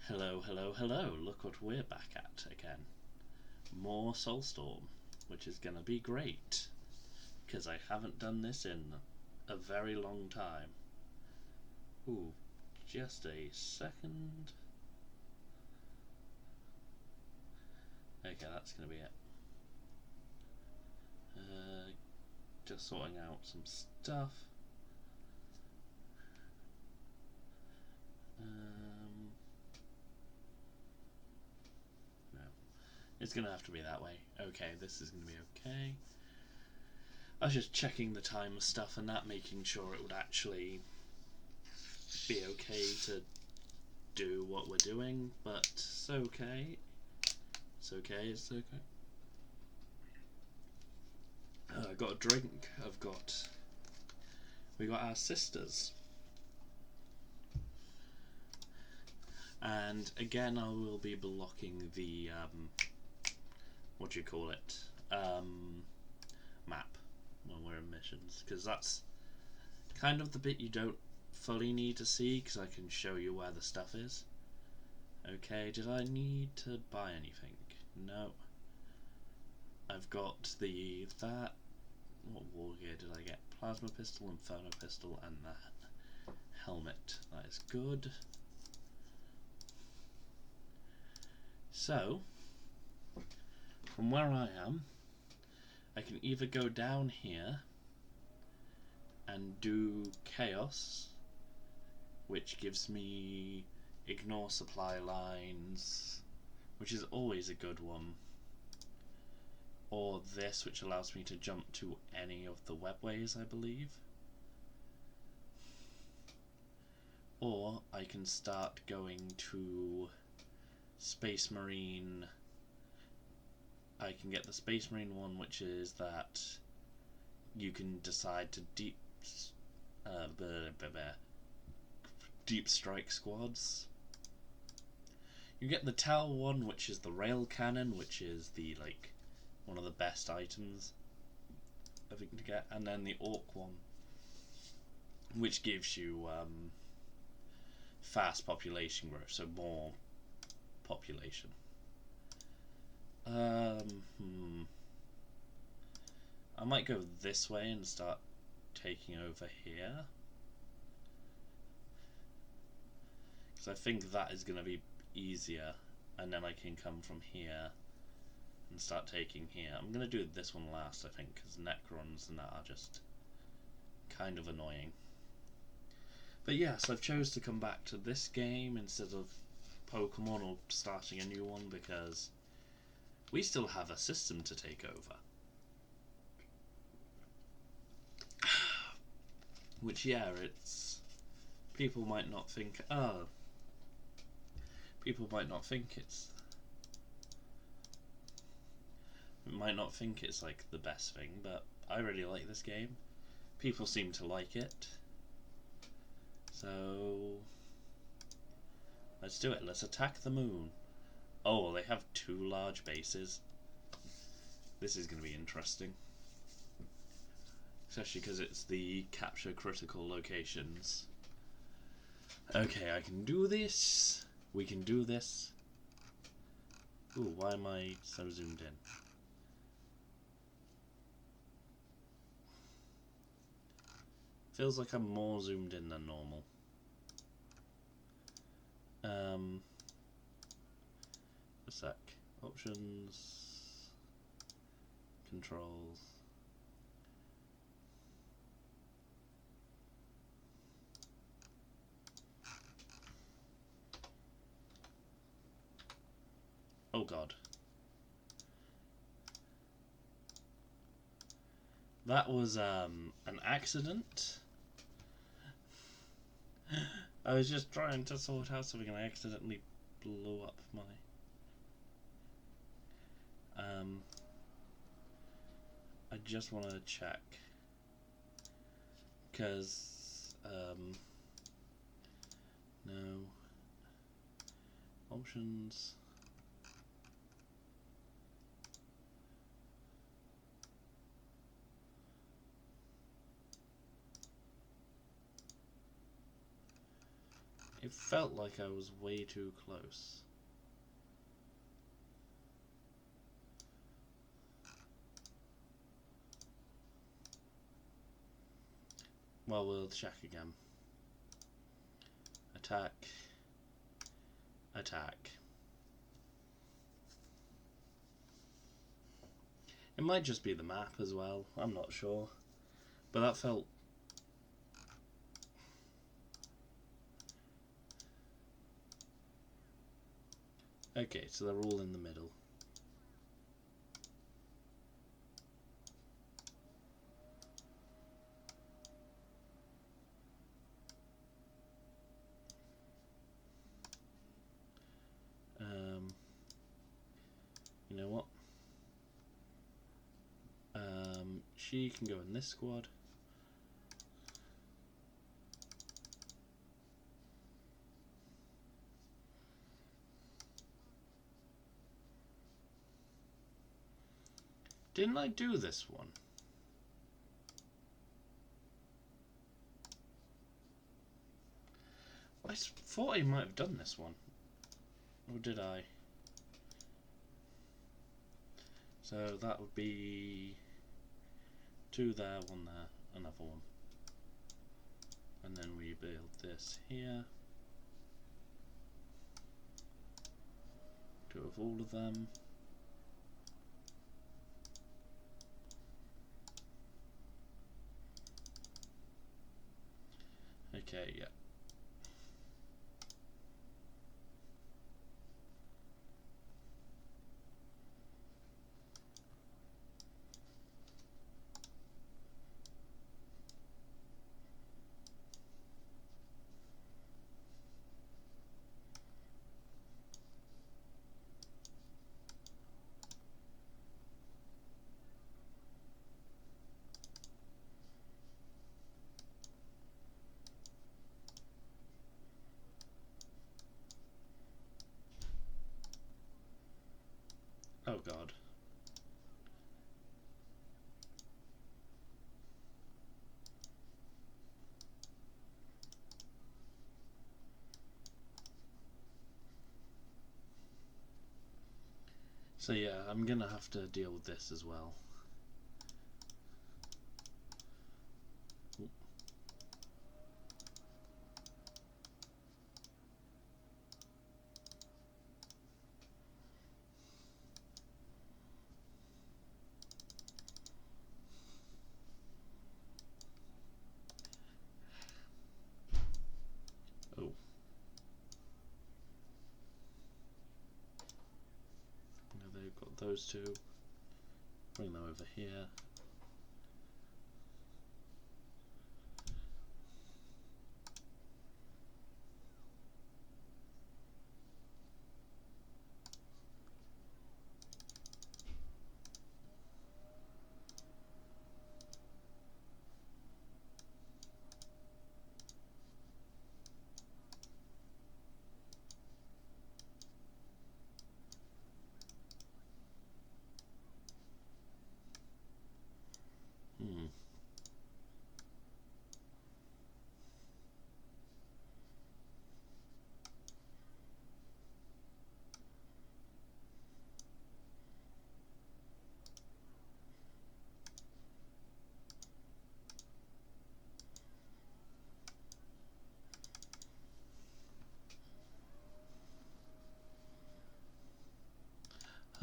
Hello, hello, hello. Look what we're back at again. More Soulstorm, which is going to be great, because I haven't done this in a very long time. Ooh, just a second. Okay, that's going to be it. Just sorting out some stuff. No, it's going to have to be that way. Okay, this is going to be okay. I was just checking the time of stuff and that, making sure it would actually be okay to do what we're doing, but it's okay. It's okay, it's okay. I've got a drink, we got our sisters. And again, I will be blocking the, what do you call it, map when we're in missions, because that's kind of the bit you don't fully need to see, because I can show you where the stuff is. Okay, did I need to buy anything? No. I've got that. What war gear did I get? Plasma pistol, inferno pistol, and that helmet. That is good. So, from where I am, I can either go down here and do chaos, which gives me ignore supply lines, which is always a good one, or this, which allows me to jump to any of the webways, I believe. Or I can start going to Space Marine. I can get the Space Marine one, which is that you can decide to deep strike squads. You get the Tau one, which is the rail cannon, which is the one of the best items I think to get, and then the Orc one, which gives you fast population growth, so more population. I might go this way and start taking over here, because I think that is going to be easier, and then I can come from here and start taking here. I'm going to do this one last, I think, because Necrons and that are just kind of annoying. But yes, I've chose to come back to this game instead of Pokemon or starting a new one, because we still have a system to take over. Which, yeah, it's... people might not think, people might not think it's... might not think it's like the best thing, but I really like this game. People seem to like it. So... let's do it. Let's attack the moon. Oh, they have 2 large bases. This is going to be interesting. Especially because it's the capture critical locations. Okay, I can do this. We can do this. Ooh, why am I so zoomed in? Feels like I'm more zoomed in than normal. A sec. Options. Controls. Oh god. That was an accident. I was just trying to sort out something and I accidentally blew up my... I just want to check, because no options. If felt like I was way too close. Well, we'll check again. Attack. Attack. It might just be the map as well, I'm not sure. But that felt... Okay, so they're all in the middle. You know what? She can go in this squad. Didn't I do this one? I thought I might have done this one. Or did I? So that would be 2 there, 1 there, another one. And then we build this here. 2 of all of them. Okay, yeah. Oh god. So yeah, I'm gonna have to deal with this as well. Oh. Now they've got those 2. Bring them over here.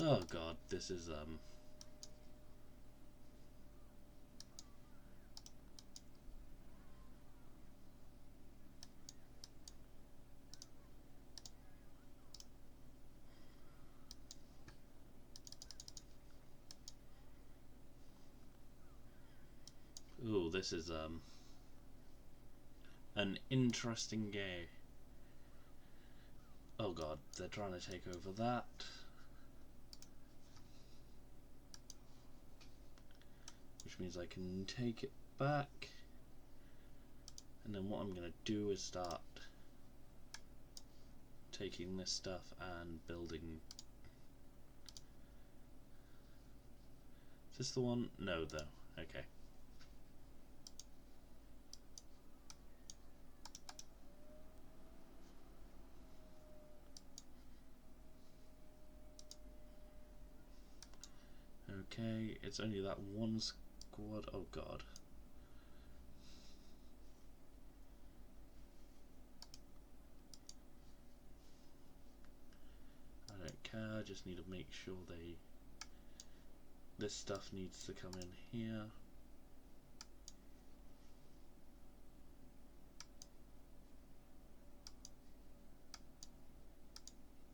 Oh god, this is ooh, this is an interesting game. Oh god, they're trying to take over that. Which means I can take it back. And then what I'm going to do is start taking this stuff and building. Is this the one? No, though. Okay. Okay, it's only that one squad. Oh god. I don't care, I just need to make sure this stuff needs to come in here.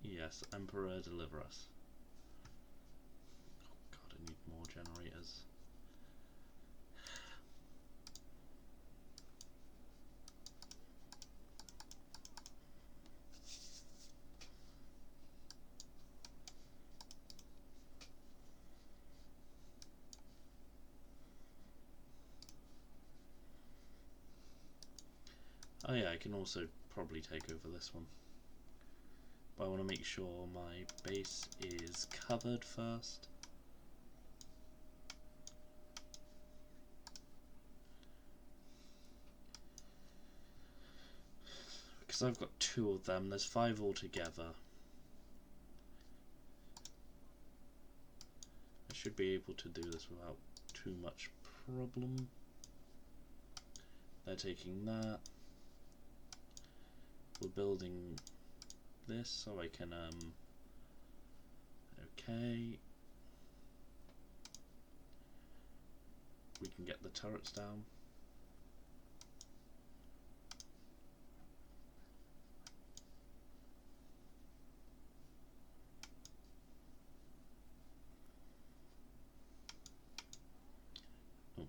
Yes, Emperor, deliver us. Oh god, I need more generators. Oh yeah, I can also probably take over this one. But I want to make sure my base is covered first. Because I've got 2 of them, there's 5 altogether. I should be able to do this without too much problem. They're taking that. We're building this so I can okay. We can get the turrets down. Oh.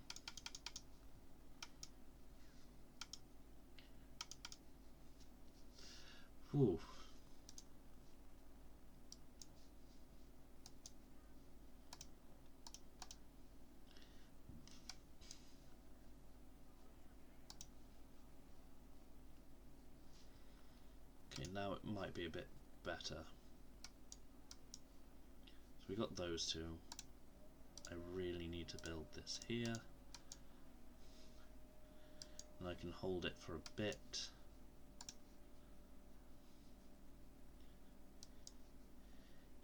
Whew. Okay, now it might be a bit better. So we got those 2. I really need to build this here. And I can hold it for a bit.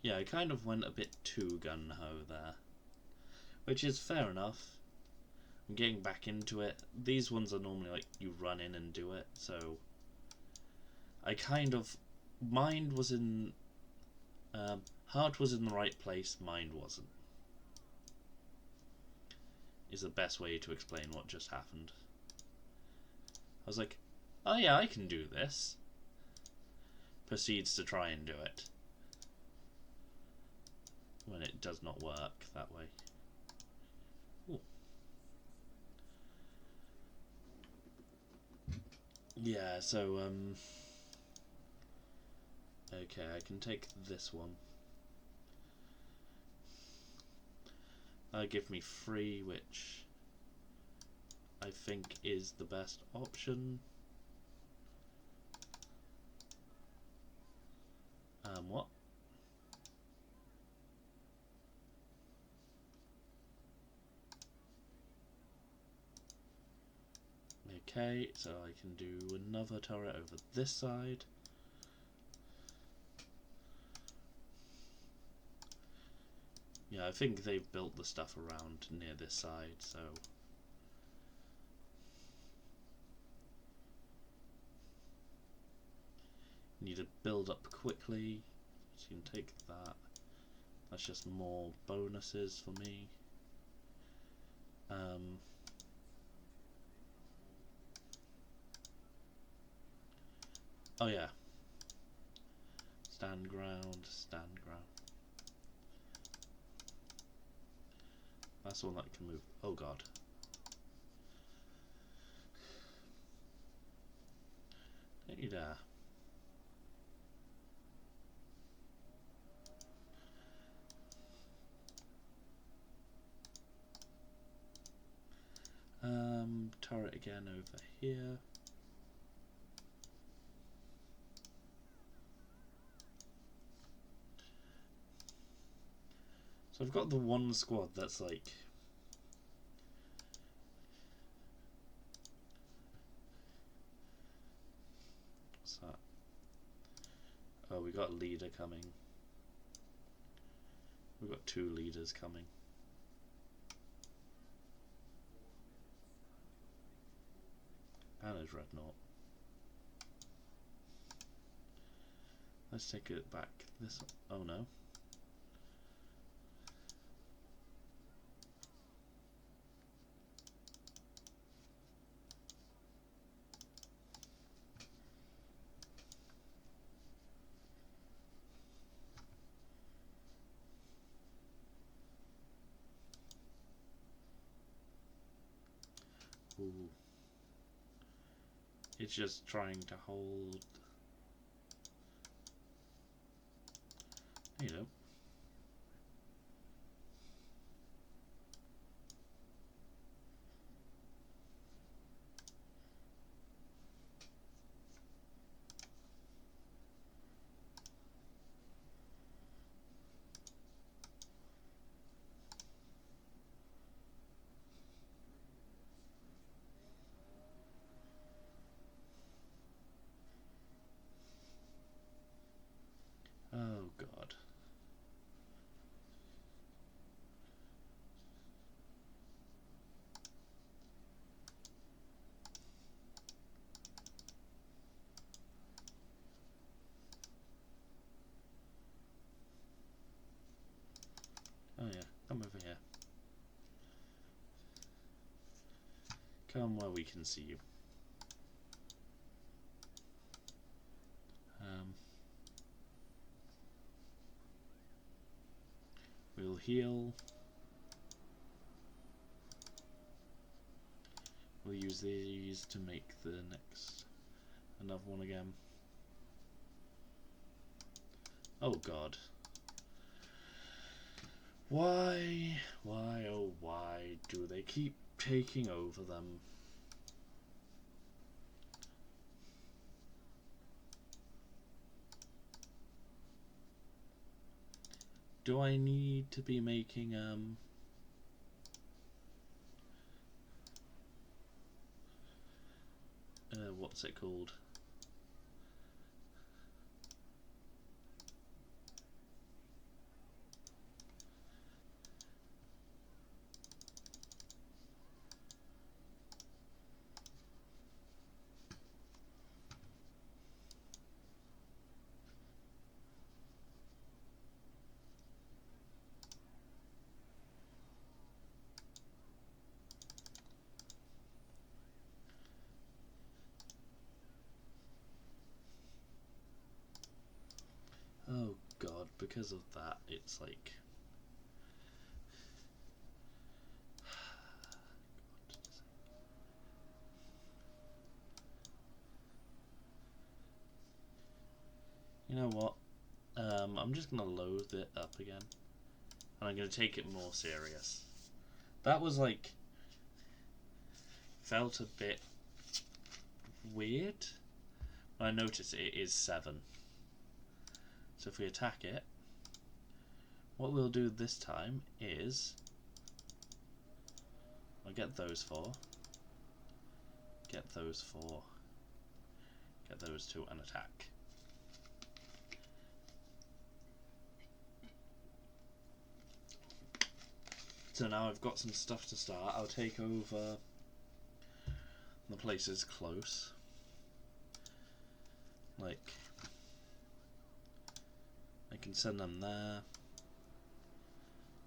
Yeah, I kind of went a bit too gun-ho there. Which is fair enough. I'm getting back into it. These ones are normally like you run in and do it, so I kind of... Mind was in... heart was in the right place, mind wasn't. Is the best way to explain what just happened. I was like, oh yeah, I can do this. Proceeds to try and do it. When it does not work that way. Ooh. Yeah, so, okay, I can take this one. That'll give me 3, which I think is the best option. What? Okay, so I can do another turret over this side. Yeah, I think they've built the stuff around near this side, so... Need to build up quickly, so you can take that. That's just more bonuses for me. Oh yeah. Stand ground, stand ground. That's the one that can move. Oh god. Don't you dare. Turret again over here. So I've got the one squad that's like... What's that? Oh, we got a leader coming. We've got 2 leaders coming. And his Dreadnought. Let's take it back. This. Oh no. Ooh. It's just trying to hold. You know. Oh god. Oh yeah, come over here. Come where we can see you. We'll heal. We'll use these to make the next another one again. Oh god. Why, oh why do they keep taking over them? Do I need to be making what's it called? Oh god, because of that it's like you know what? I'm just gonna load it up again. And I'm gonna take it more serious. That was like felt a bit weird. I noticed it is 7. So if we attack it, what we'll do this time is I'll get those 4, get those 4, get those 2 and attack. So now I've got some stuff to start. I'll take over the places close. Like, I can send them there.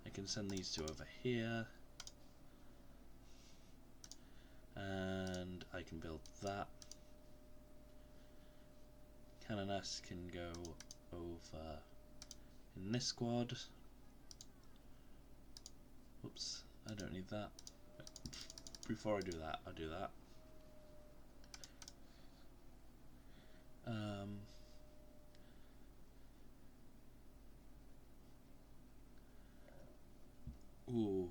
I can send these 2 over here. And I can build that. Canoness can go over in this squad. Oops, I don't need that. Before I do that, I'll do that. Ooh.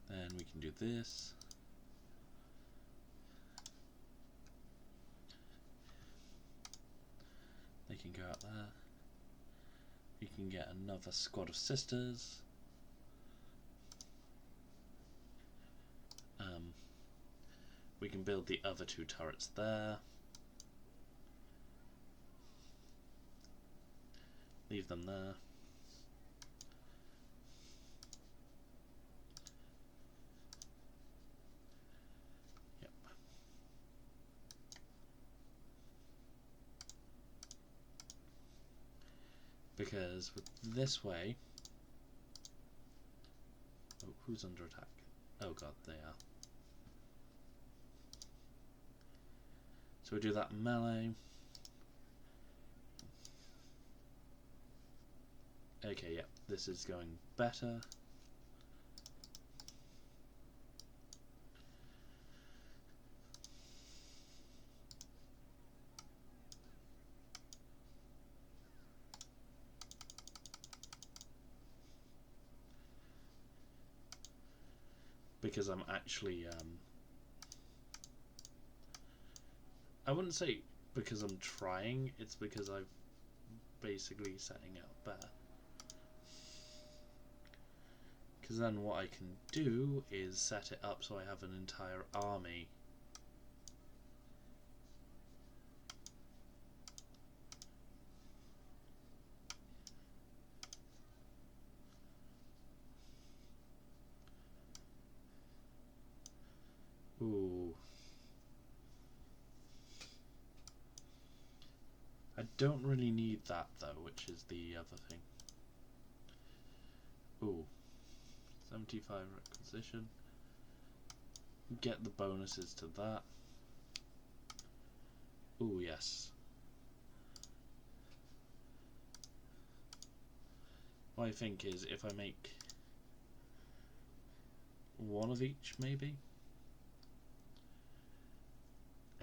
Then we can do this. They can go out there. We can get another squad of sisters. We can build the other 2 turrets there. Leave them there. Yep. Because with this way... Oh, who's under attack? Oh god, they are. So we do that melee. Okay, yeah, this is going better. Because I'm actually, I wouldn't say because I'm trying, it's because I'm basically setting it up better. Because then what I can do is set it up so I have an entire army. Ooh. I don't really need that though, which is the other thing. Ooh. 75 requisition. Get the bonuses to that. Ooh, yes. What I think is if I make one of each, maybe?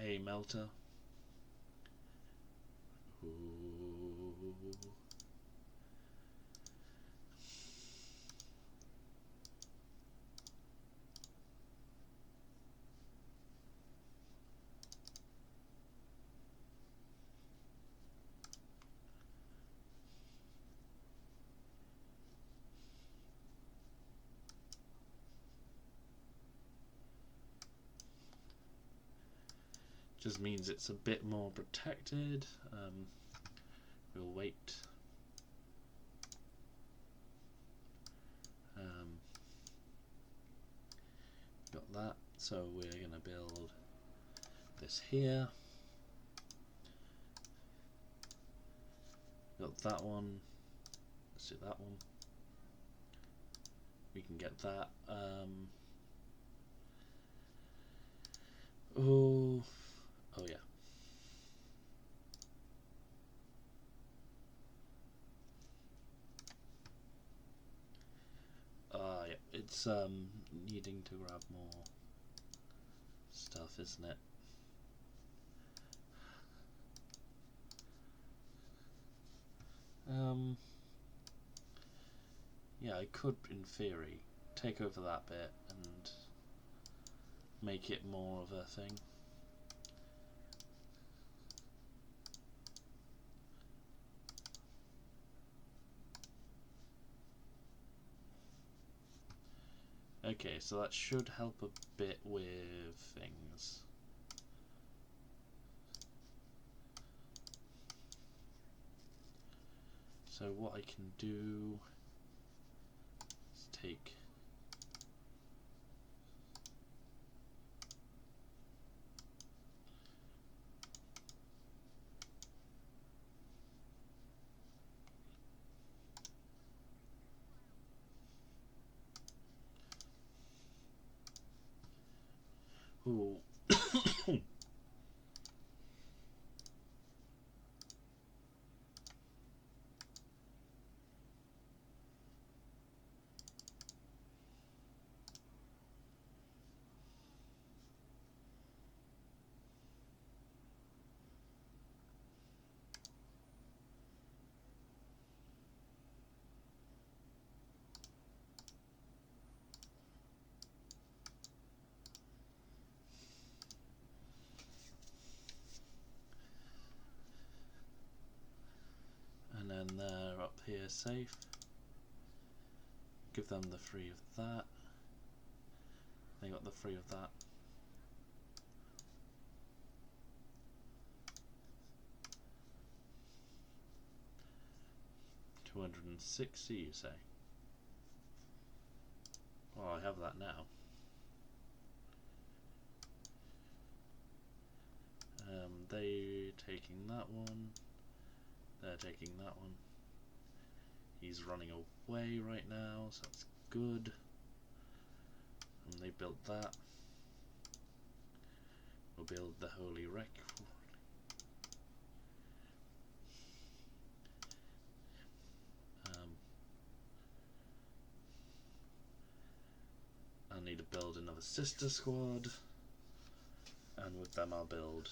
A melter. Ooh. Just means it's a bit more protected. We'll wait. Got that, so we're going to build this here. Got that one. Let's do that one. We can get that. Oh yeah. Yeah, it's needing to grab more stuff, isn't it? Yeah, I could, in theory, take over that bit and make it more of a thing. Okay, so that should help a bit with things. So what I can do is take ooh. And then they're up here safe. Give them the 3 of that. They got the 3 of that. 260, you say? Well, I have that now. They're taking that one. They're taking that one. He's running away right now, so that's good. And they built that. We'll build the Holy Wreck. I need to build another sister squad, and with them I'll build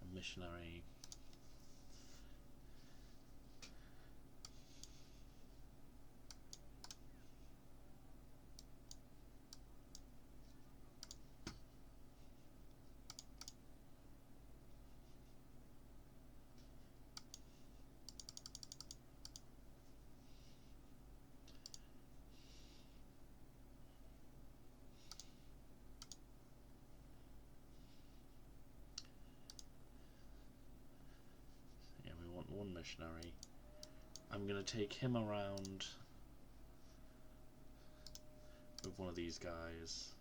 a missionary. One missionary. I'm going to take him around with one of these guys.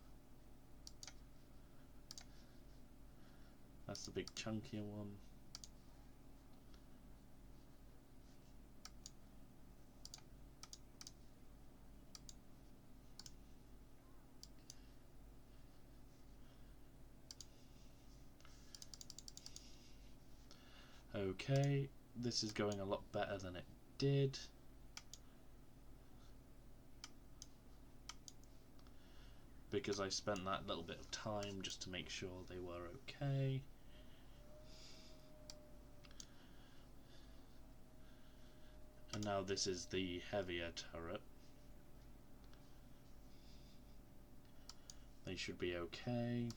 That's the big chunkier one. Okay, this is going a lot better than it did. Because I spent that little bit of time just to make sure they were okay. And now this is the heavier turret. They should be okay.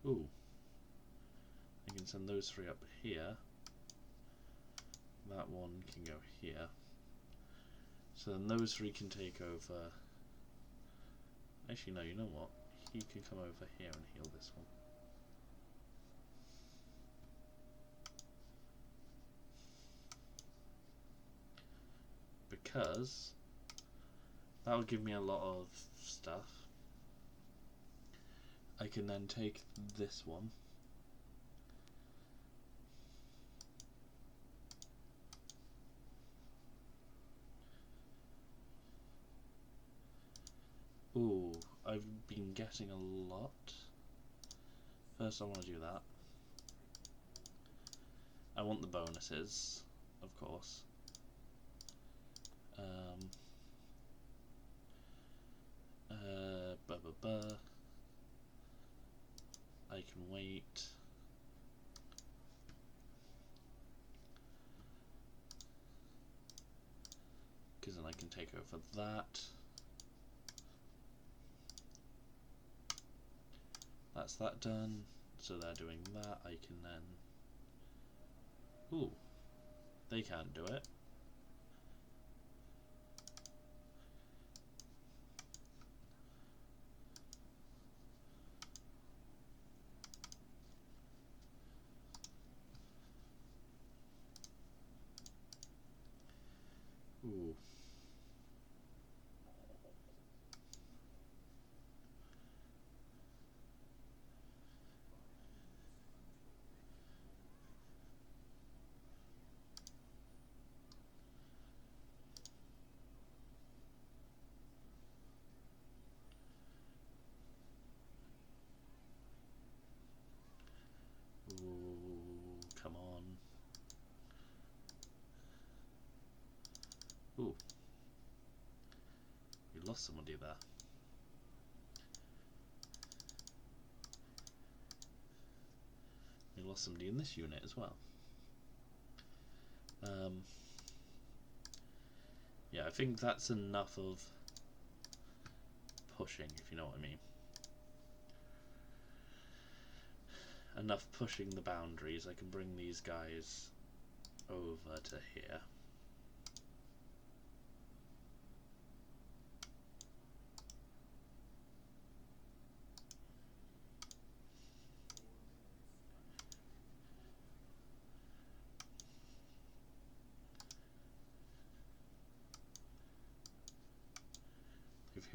Ooh. I can send those three up here. That one can go here. So then those three can take over. Actually, no, you know what? He can come over here and heal this one. Because that'll give me a lot of stuff. I can then take this one. Ooh, I've been getting a lot. First I want to do that. I want the bonuses, of course. I can wait. Because then I can take over that. That's that done. So they're doing that. I can then... Ooh. They can't do it. Ooh. Ooh, come on. Ooh. We lost somebody there. We lost somebody in this unit as well. Yeah, I think that's enough of pushing, if you know what I mean. Enough pushing the boundaries. I can bring these guys over to here.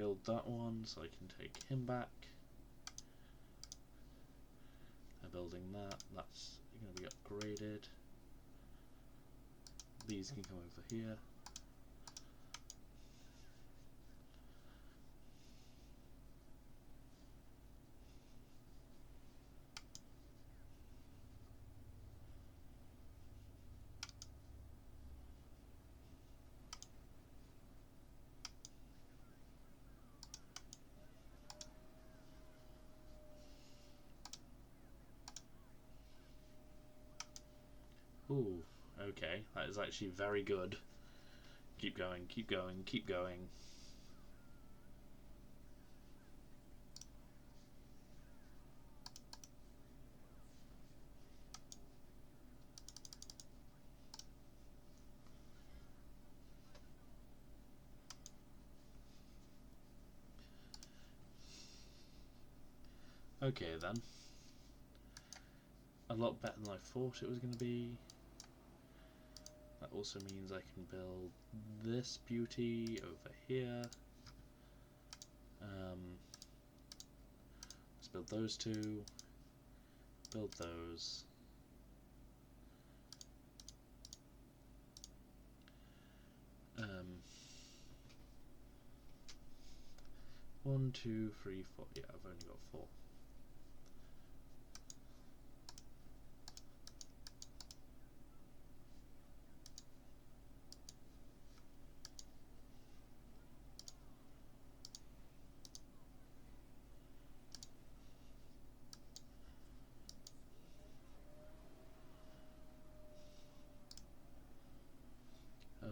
killed that one, so I can take him back. They're building that. That's going to be upgraded. These can come over here. Ooh, okay, that is actually very good. Keep going, keep going, keep going. Okay then. A lot better than I thought it was going to be. That also means I can build this beauty over here. Let's build those two. Build those. One, two, three, four. Yeah, I've only got four.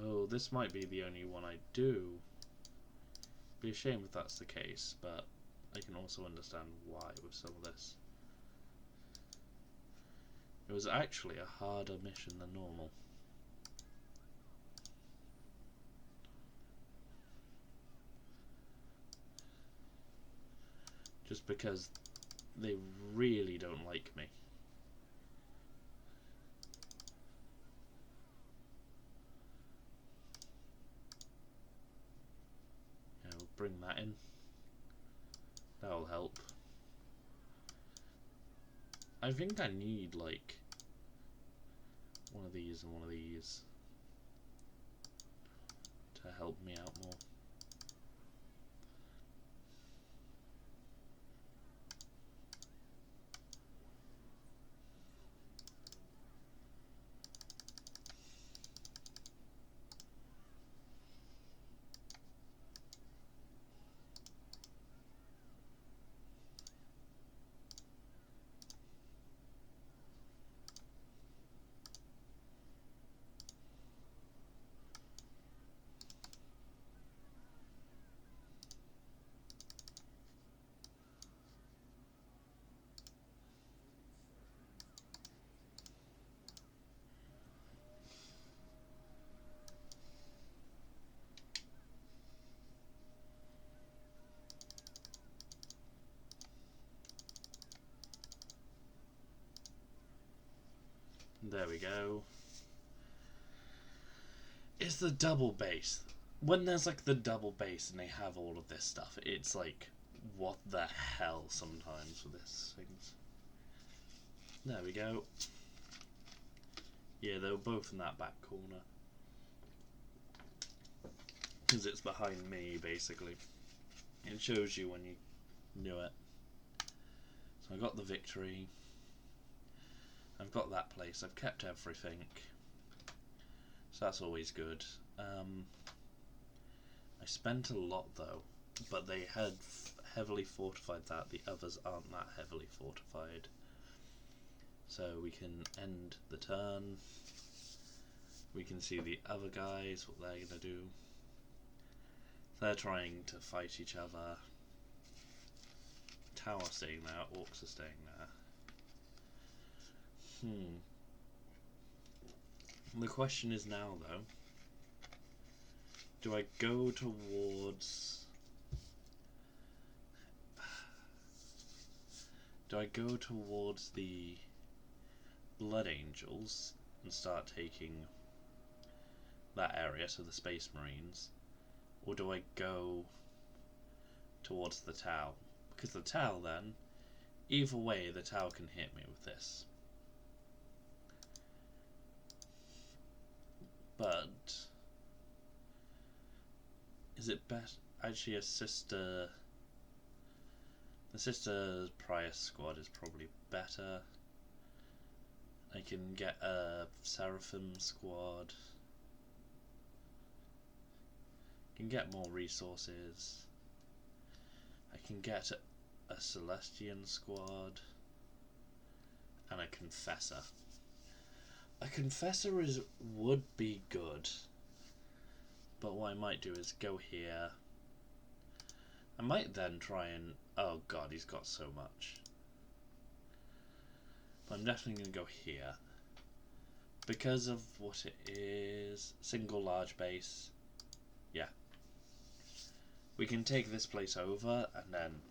Oh, this might be the only one I do. Be a shame if that's the case, but I can also understand why with some of this. It was actually a harder mission than normal. Just because they really don't like me. Yeah, we'll bring that in. That'll help. I think I need like one of these and one of these to help me out more. There we go. It's the double base. When there's like the double base and they have all of this stuff, it's like, what the hell sometimes with this things. There we go. Yeah, they were both in that back corner. Because it's behind me, basically. It shows you when you knew it. So I got the victory. I've got that place. I've kept everything. So that's always good. I spent a lot though, but they had heavily fortified that. The others aren't that heavily fortified. So we can end the turn. We can see the other guys, what they're going to do. They're trying to fight each other. Tower staying there, orcs are staying there. The question is now though, do I go towards... the Blood Angels and start taking that area, so the Space Marines, or do I go towards the Tau. Because the Tau then, either way the Tau can hit me with this. But is it best? Actually, the sister Prius squad is probably better. I can get a Seraphim squad. I can get more resources. I can get a Celestian squad and a Confessor. A Confessor would be good, but what I might do is go here. I might then try and... oh god, he's got so much. But I'm definitely going to go here. Because of what it is, single large base, yeah. We can take this place over and then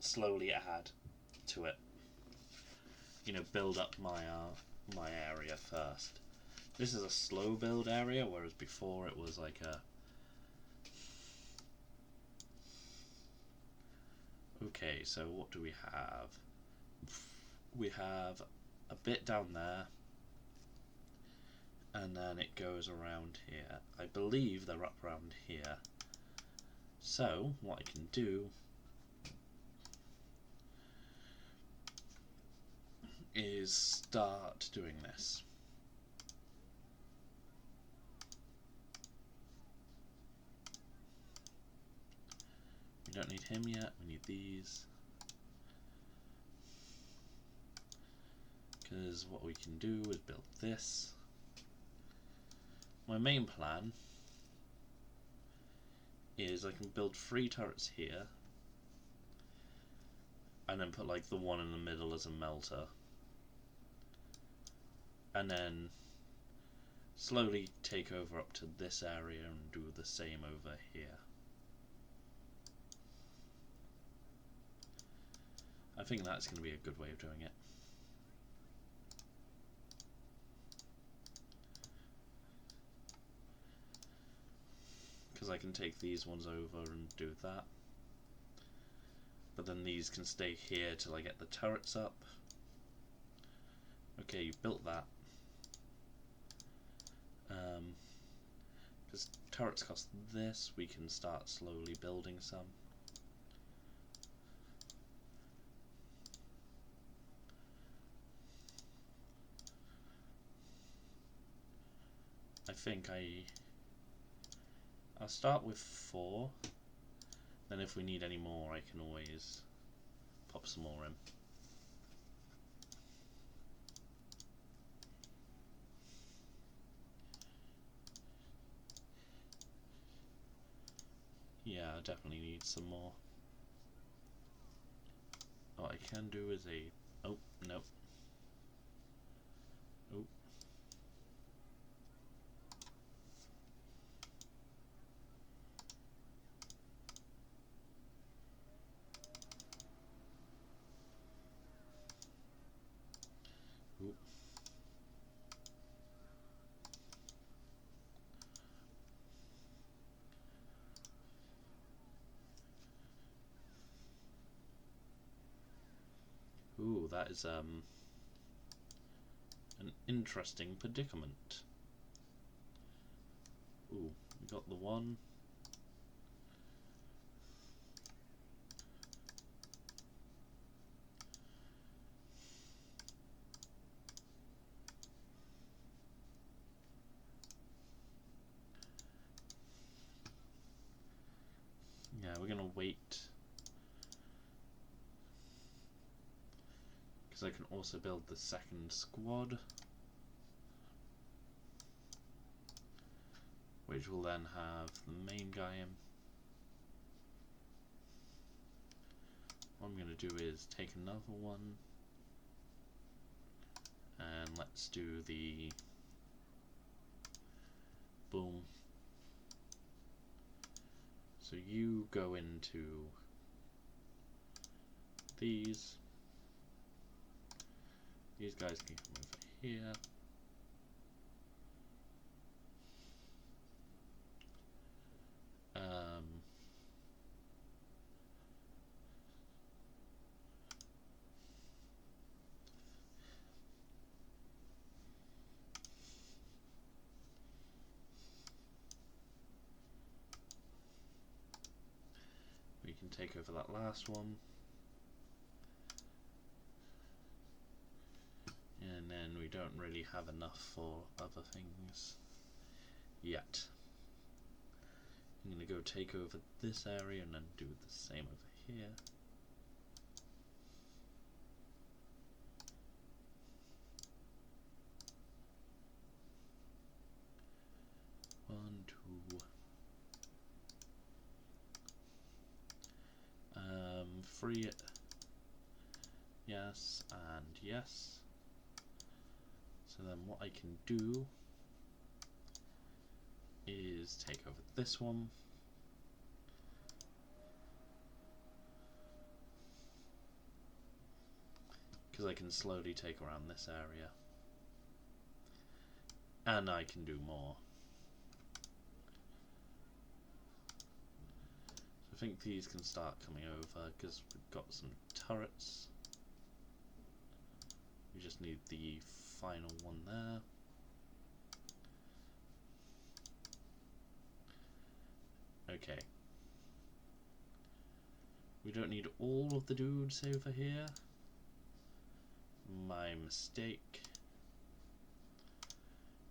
slowly add to it. You know, build up my area first. This is a slow build area, whereas before it was like a... okay, so what do we have? We have a bit down there, and then it goes around here. I believe they're up around here. So, what I can do is start doing this. We don't need him yet, we need these. Because what we can do is build this. My main plan is I can build 3 turrets here and then put like the one in the middle as a melter, and then slowly take over up to this area and do the same over here. I think that's going to be a good way of doing it. Because I can take these ones over and do that. But then these can stay here till I get the turrets up. Okay, you built that. Because turrets cost this, we can start slowly building some. I think I'll start with 4, then if we need any more I can always pop some more in. Yeah, I definitely need some more. What I can do is a... oh, no. Oh. Ooh. Ooh, that is an interesting predicament. Ooh, we got the one. Yeah, we're gonna wait. Because I can also build the second squad, which will then have the main guy in. What I'm going to do is take another one, and let's do the boom. So you go into these. These guys can come over here. take over that last one. And then we don't really have enough for other things yet. I'm going to go take over this area and then do the same over here. One, two. Free it. Yes, and yes. So then what I can do is take over this one. Because I can slowly take around this area. And I can do more. So I think these can start coming over because we've got some turrets. We just need the final one there. Okay. We don't need all of the dudes over here. My mistake.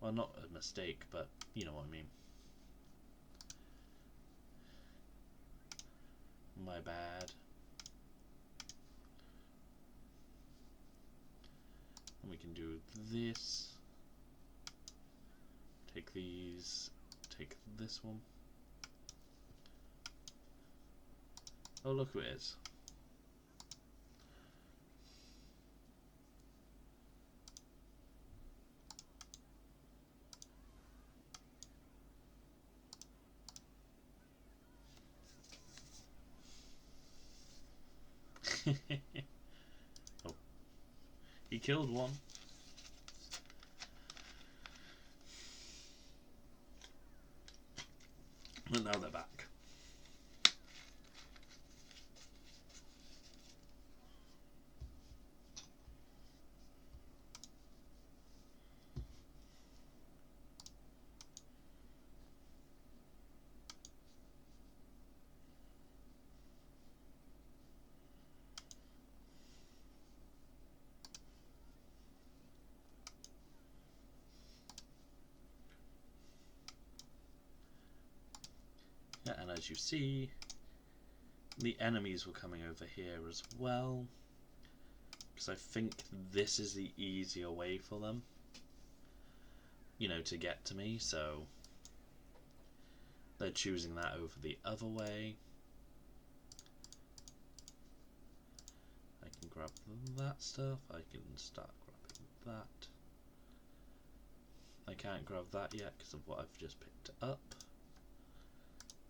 Well, not a mistake, but you know what I mean. My bad. And we can do this. Take these. Take this one. Oh, look who it is. Oh. He killed one. And now they're back. Yeah, and as you see, the enemies were coming over here as well, because I think this is the easier way for them, you know, to get to me, so they're choosing that over the other way. I can grab that stuff, I can start grabbing that. I can't grab that yet because of what I've just picked up,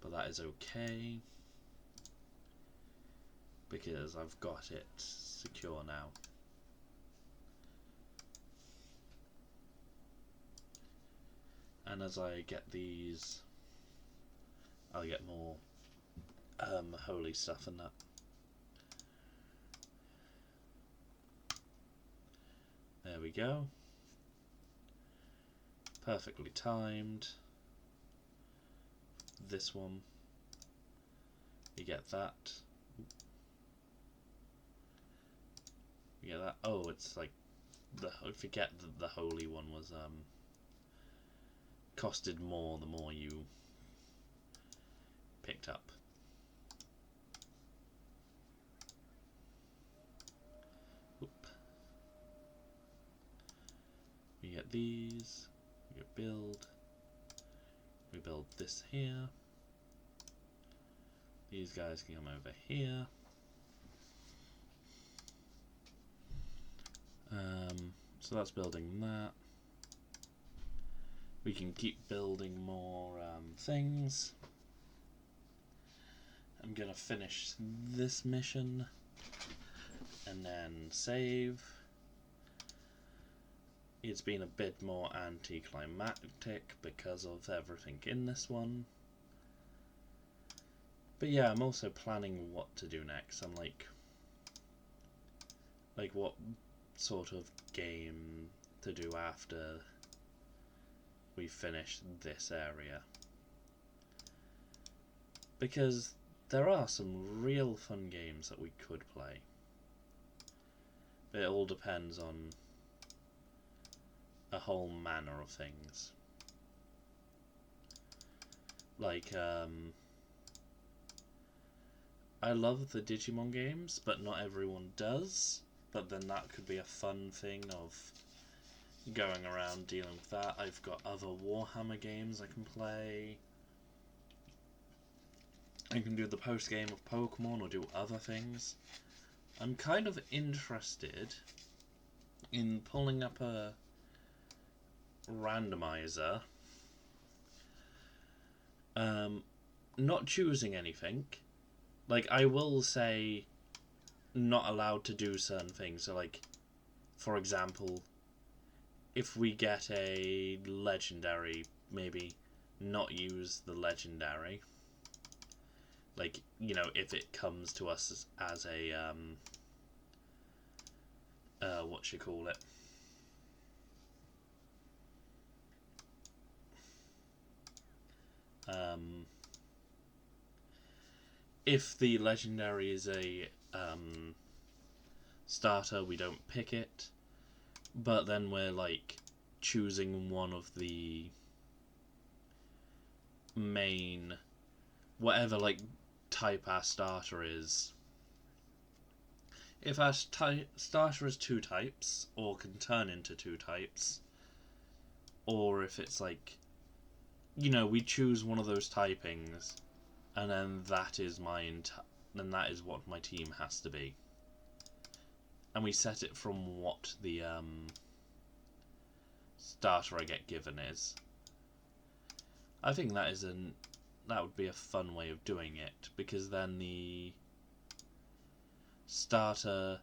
but that is okay because I've got it secure now. And as I get these, I'll get more holy stuff and that. There we go. Perfectly timed. This one, you get that. You get that. Oh, it's like I forget that the holy one was costed more the more you picked up. Oop. We get these. We get build. We build this here. These guys can come over here. So that's building that. We can keep building more things. I'm gonna finish this mission and then save. It's been a bit more anticlimactic because of everything in this one. But yeah, I'm also planning what to do next. I'm like what sort of game to do after we finish this area. Because there are some real fun games that we could play. But it all depends on a whole manner of things. Like, I love the Digimon games, but not everyone does. But then that could be a fun thing of going around dealing with that. I've got other Warhammer games I can play. I can do the post game of Pokemon or do other things. I'm kind of interested in pulling up a randomizer. Not choosing anything. Like, I will say not allowed to do certain things. So, like, for example, if we get a legendary, maybe not use the legendary. Like, you know, if it comes to us as a, what you call it? If the legendary is a starter, we don't pick it, but then we're like choosing one of the main, whatever like type our starter is. If our starter is 2 types, or can turn into 2 types, or if it's like, you know, we choose one of those typings, and then that is then that is what my team has to be. And we set it from what the starter I get given is. I think that would be a fun way of doing it, because then the starter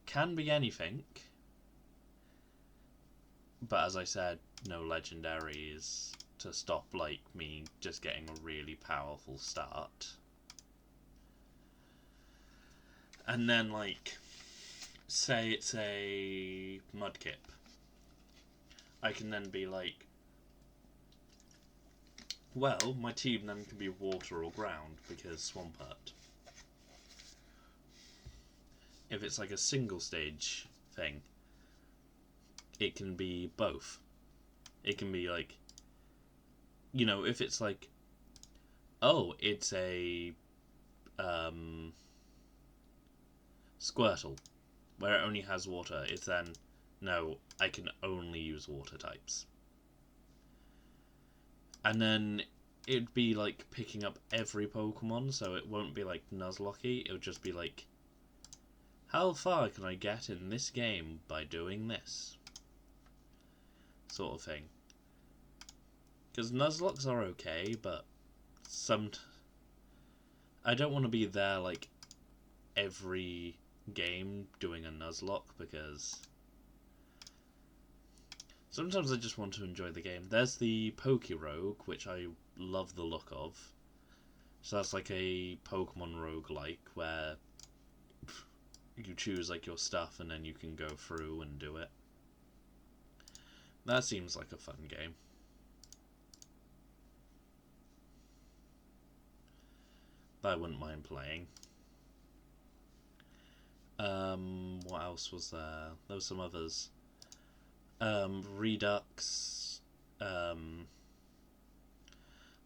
can be anything, but as I said, no legendaries to stop like me just getting a really powerful start. And then like, say it's a Mudkip, I can then be like, well, my team then can be water or ground because Swampert. If it's like a single stage thing, it can be both. It can be like, you know, if it's like, oh, it's a Squirtle, where it only has water, it's then, no, I can only use water types. And then it'd be like picking up every Pokemon, so it won't be like Nuzlocke, it would just be like, how far can I get in this game by doing this? Sort of thing. Because Nuzlocks are okay, but I don't want to be there like every game doing a Nuzlocke, because sometimes I just want to enjoy the game. There's the Pokerogue, which I love the look of. So that's like a Pokemon roguelike where you choose like your stuff and then you can go through and do it. That seems like a fun game. That I wouldn't mind playing. What else was there? There were some others. Redux.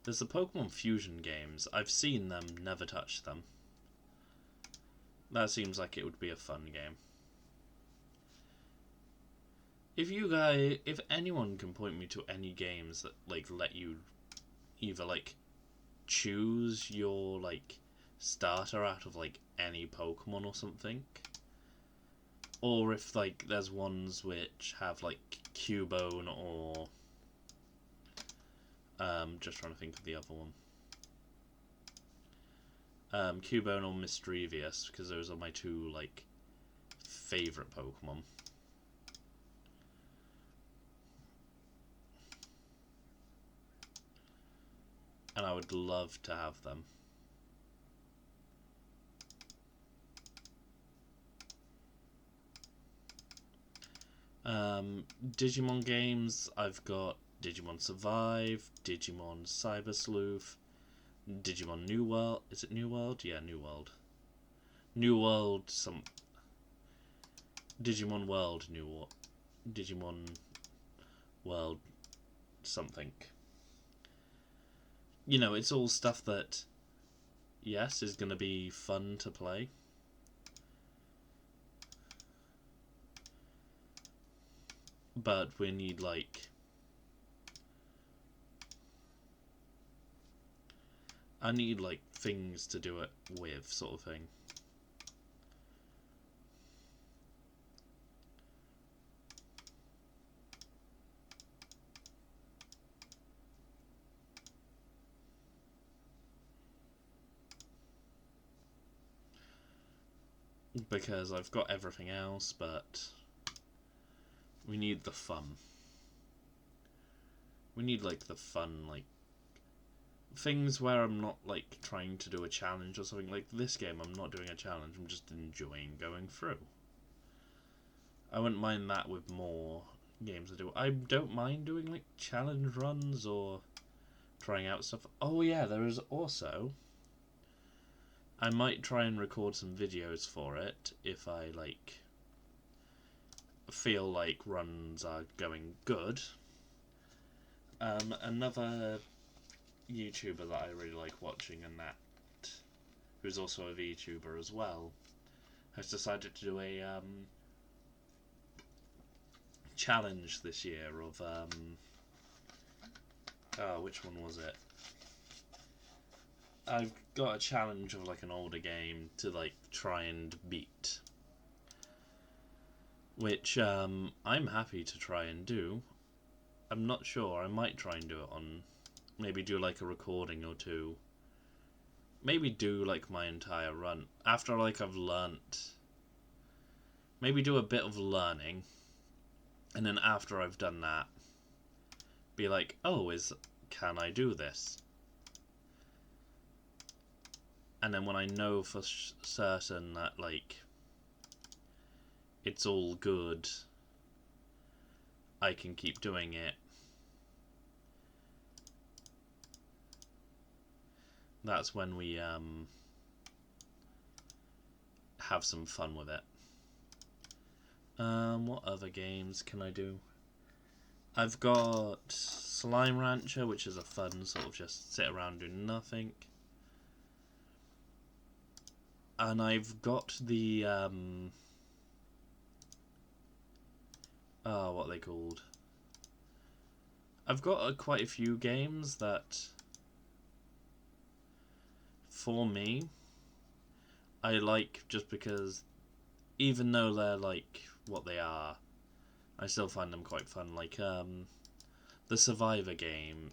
There's the Pokemon Fusion games. I've seen them, never touched them. That seems like it would be a fun game. If anyone can point me to any games that like let you either like choose your like starter out of like any Pokemon or something, or if like there's ones which have like Cubone or just trying to think of the other one. Cubone or Mischievous, because those are my 2 like favourite Pokemon. And I would love to have them. Digimon games, I've got Digimon Survive, Digimon Cyber Sleuth, Digimon New World. Is it New World? Yeah, New World. New World. Some Digimon World. Digimon World. Something. You know, it's all stuff that, yes, is going to be fun to play. But we need, like, I need, like, things to do it with, sort of thing. Because I've got everything else, but we need the fun. We need, like, the fun, like, things where I'm not, like, trying to do a challenge or something. Like this game, I'm not doing a challenge, I'm just enjoying going through. I wouldn't mind that with more games I do. I don't mind doing, like, challenge runs or trying out stuff. Oh yeah, there is also, I might try and record some videos for it if I, like, feel like runs are going good. Another YouTuber that I really like watching, and that, who's also a VTuber as well, has decided to do a challenge this year of which one was it? I've got a challenge of, like, an older game to, like, try and beat, which I'm happy to try and do. I'm not sure. I might try and do it on, maybe do, like, a recording or two. Maybe do, like, my entire run after, like, I've learnt. Maybe do a bit of learning, and then after I've done that, be like, oh, can I do this? And then when I know for certain that, like, it's all good, I can keep doing it. That's when we have some fun with it. What other games can I do? I've got Slime Rancher, which is a fun sort of just sit around doing nothing. And I've got the what are they called? I've got quite a few games that, for me, I like just because, even though they're, like, what they are, I still find them quite fun. Like the Survivor game,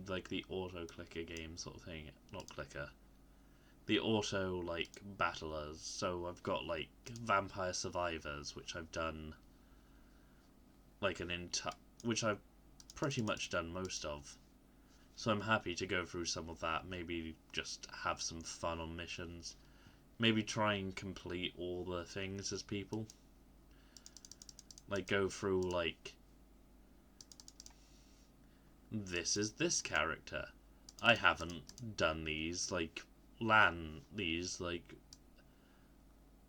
like the auto clicker game sort of thing. Not clicker. The auto, like, battlers. So I've got, like, Vampire Survivors, which I've done, like, which I've pretty much done most of. So I'm happy to go through some of that. Maybe just have some fun on missions. Maybe try and complete all the things as people. Like, go through, like, this is this character. I haven't done these, like,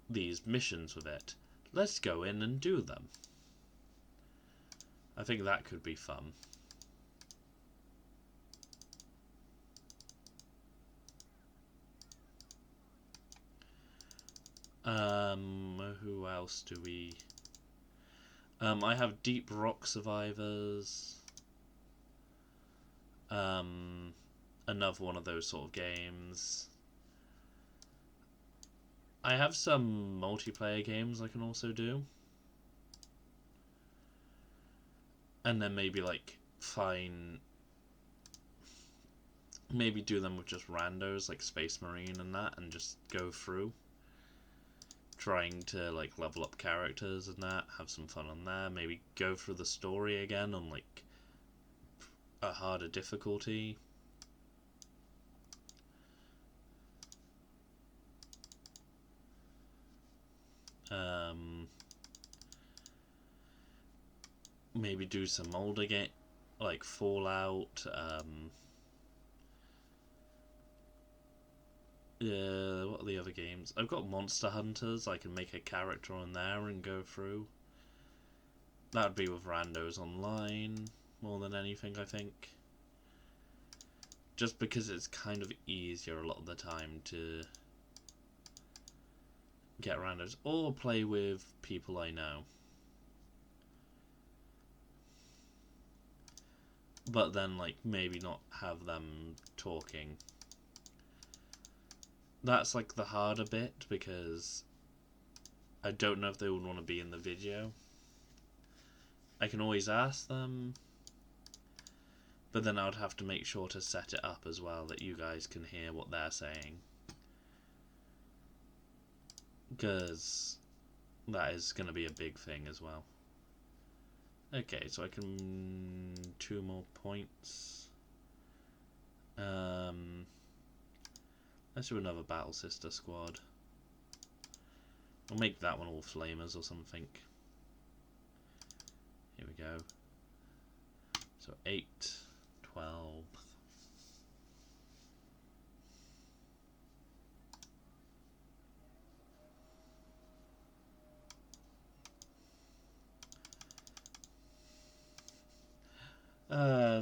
these missions with it. Let's go in and do them. I think that could be fun. Who else do we... I have Deep Rock Survivors. Another one of those sort of games. I have some multiplayer games I can also do. And then maybe, like, maybe do them with just randos, like Space Marine and that, and just go through. Trying to, like, level up characters and that, have some fun on there. Maybe go through the story again on, like, a harder difficulty. Maybe do some older game, like Fallout, What are the other games? I've got Monster Hunters. I can make a character on there and go through. That would be with randos online more than anything, I think. Just because it's kind of easier a lot of the time to get randos or play with people I know. But then, like, maybe not have them talking. That's, like, the harder bit, because I don't know if they would want to be in the video. I can always ask them, but then I would have to make sure to set it up as well, that you guys can hear what they're saying. Because that is going to be a big thing as well. Okay, so I can... 2 more points. Let's do another Battle Sister squad. We'll make that one all flamers or something. Here we go. So 8, 12.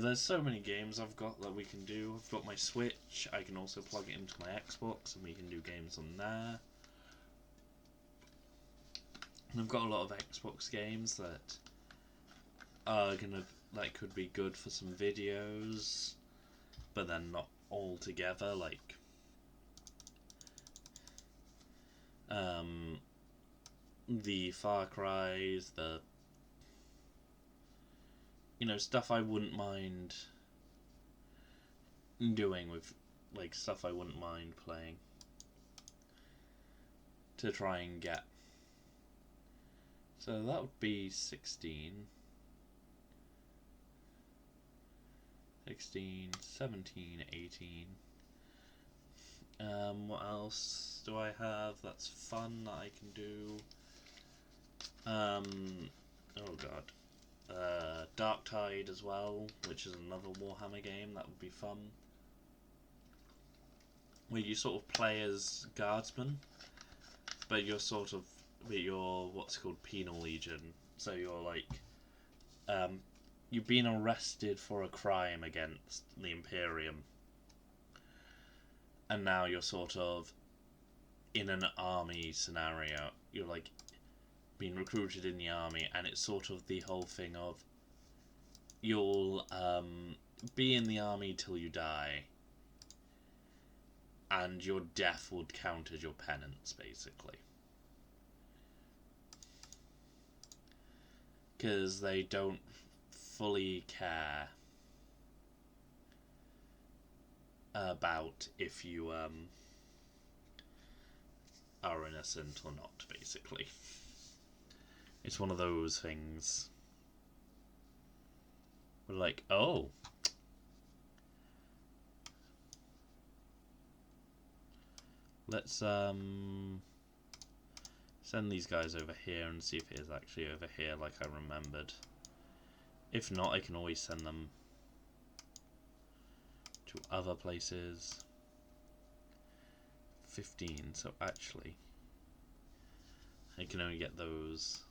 There's so many games I've got that we can do. I've got my Switch, I can also plug it into my Xbox and we can do games on there. And I've got a lot of Xbox games that are that could be good for some videos, but then not all together, like the Far Cry's, the stuff I wouldn't mind doing with, like, stuff I wouldn't mind playing to try and get. So that would be 16, 17, 18. What else do I have that's fun that I can do? Oh god. Dark Tide as well, which is another Warhammer game that would be fun. Where you sort of play as guardsmen, but you're what's called penal legion. So you're like, you've been arrested for a crime against the Imperium, and now you're sort of in an army scenario. You're like being recruited in the army, and it's sort of the whole thing of you'll be in the army till you die, and your death would count as your penance, basically. Because they don't fully care about if you are innocent or not, basically. It's one of those things. We're like, oh. Let's send these guys over here and see if it is actually over here like I remembered. If not, I can always send them to other places. 15, so actually I can only get those.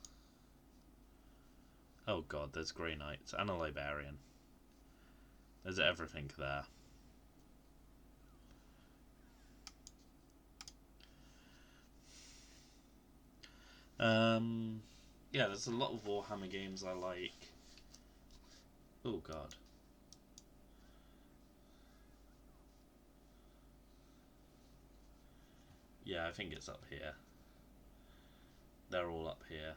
Oh god, there's Grey Knights and a Librarian. There's everything there. Yeah, there's a lot of Warhammer games I like. Oh god. Yeah, I think it's up here. They're all up here.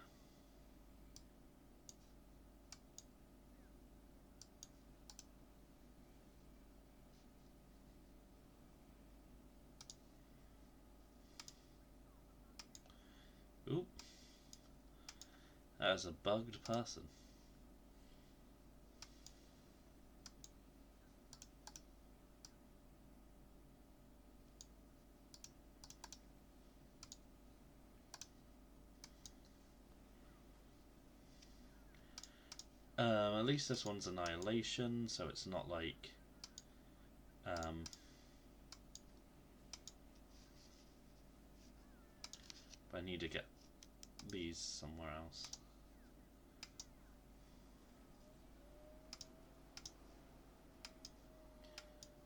Oop. That is a bugged person. At least this one's Annihilation, so it's not like I need to get these somewhere else.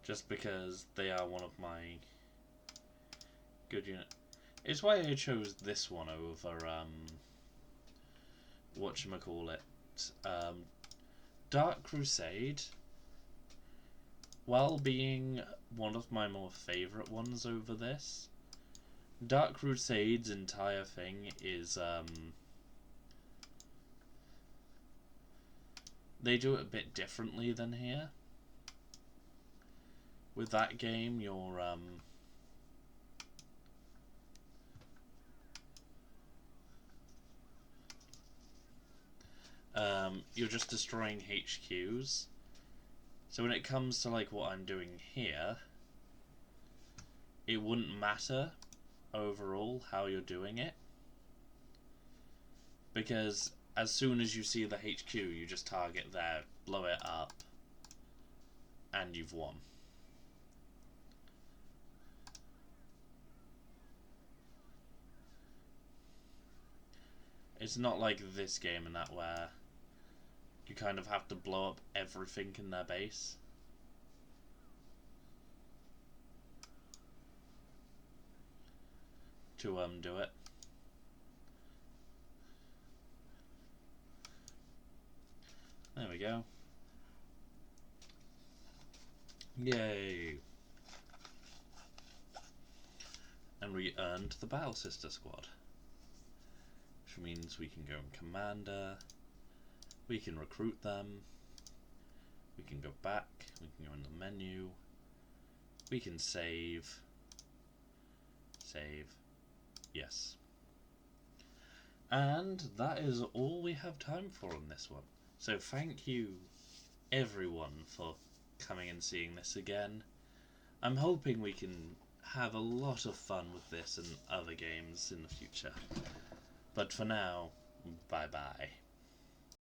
Just because they are one of my good units. It's why I chose this one over whatchamacallit. Dark Crusade, while being one of my more favourite ones over this, Dark Crusade's entire thing is they do it a bit differently than here. With that game, you're just destroying HQs. So when it comes to like what I'm doing here, it wouldn't matter overall how you're doing it, because as soon as you see the HQ, you just target there, blow it up, and you've won. It's not like this game and that where you kind of have to blow up everything in their base. To do it. There we go. Yay! And we earned the Battle Sister Squad, which means we can go in Commander, we can recruit them, we can go back, we can go in the menu, we can save, yes. And that is all we have time for on this one. So thank you everyone for coming and seeing this again. I'm hoping we can have a lot of fun with this and other games in the future. But for now, bye bye.